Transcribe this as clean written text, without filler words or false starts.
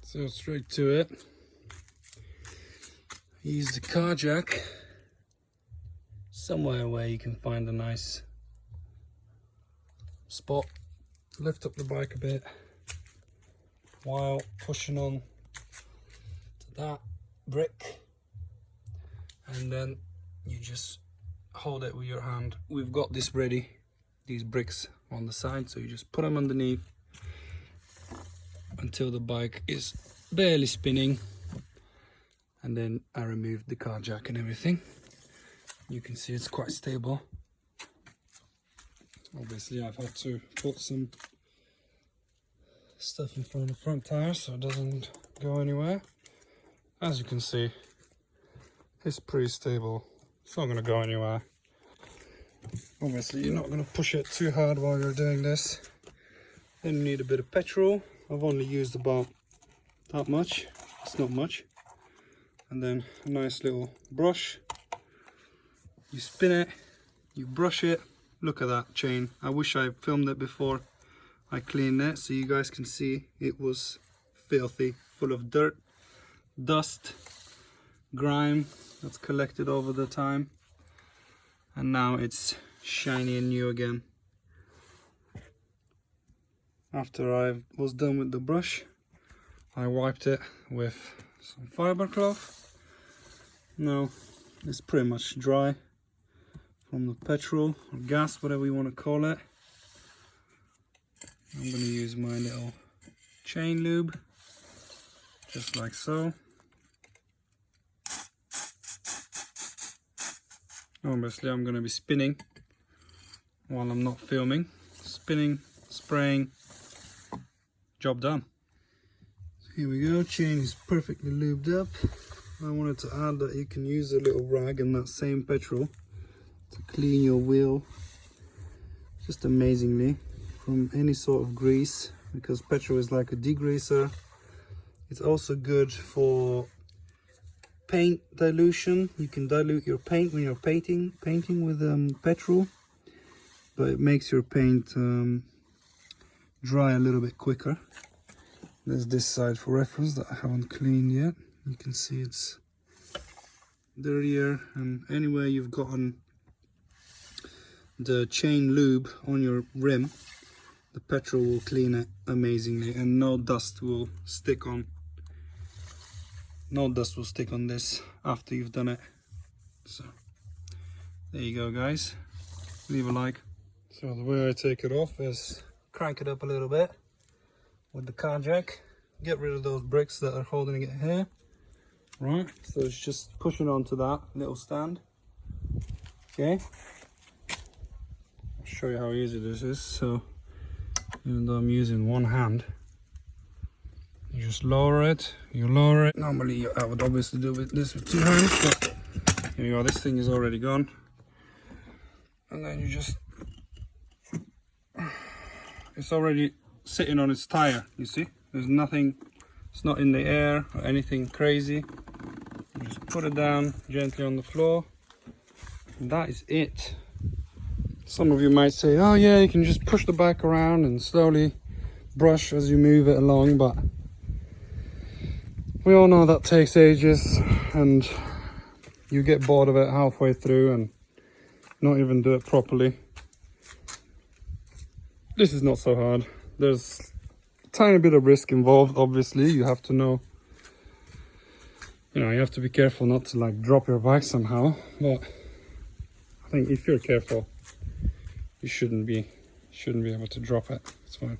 So straight to it. Use the car jack somewhere where you can find a nice spot. Lift up the bike a bit while pushing on to that brick, and then you just hold it with your hand. We've got this ready, these bricks on the side, so you just put them underneath until the bike is barely spinning, and then I removed the car jack and everything. You can see it's quite stable. Obviously I've had to put some stuff in front of the front tire so it doesn't go anywhere. As you can see, it's pretty stable. It's not going to go anywhere. Obviously you're not going to push it too hard while you're doing this. Then you need a bit of petrol. I've only used about that much. It's not much. And then a nice little brush. You spin it, you brush it. Look at that chain. I wish I filmed it before I cleaned it so you guys can see it was filthy, full of dirt, dust, grime that's collected over the time, and now it's shiny and new again. After I was done with the brush, I wiped it with some fiber cloth. Now it's pretty much dry from the petrol or gas, whatever you want to call it. I'm going to use my little chain lube, just like so. Obviously I'm going to be spinning while I'm not filming. Spinning, spraying, job done. So here we go, chain is perfectly lubed up. I wanted to add that you can use a little rag and that same petrol to clean your wheel just amazingly from any sort of grease, because petrol is like a degreaser. It's also good for paint dilution. You can dilute your paint when you're painting with petrol, but it makes your paint dry a little bit quicker. There's this side for reference that I haven't cleaned yet. You can see it's dirtier, and anywhere you've gotten the chain lube on your rim, the petrol will clean it amazingly, and no dust will stick on this after you've done it. So there you go guys, leave a like. So the way I take it off is crank it up a little bit with the car jack, get rid of those bricks that are holding it here. Right, so it's just pushing onto that little stand. Okay, I'll show you how easy this is. So even though I'm using one hand, you just lower it, Normally I would obviously do this with two hands, but here you go, this thing is already gone. And then you just, it's already sitting on its tire, you see? There's nothing, it's not in the air or anything crazy. You just put it down gently on the floor, and that is it. Some of you might say, oh yeah, you can just push the bike around and slowly brush as you move it along, but we all know that takes ages and you get bored of it halfway through and not even do it properly. This is not so hard. There's a tiny bit of risk involved, obviously. You have to know, you have to be careful not to like drop your bike somehow, but I think if you're careful, you shouldn't be able to drop it. It's fine.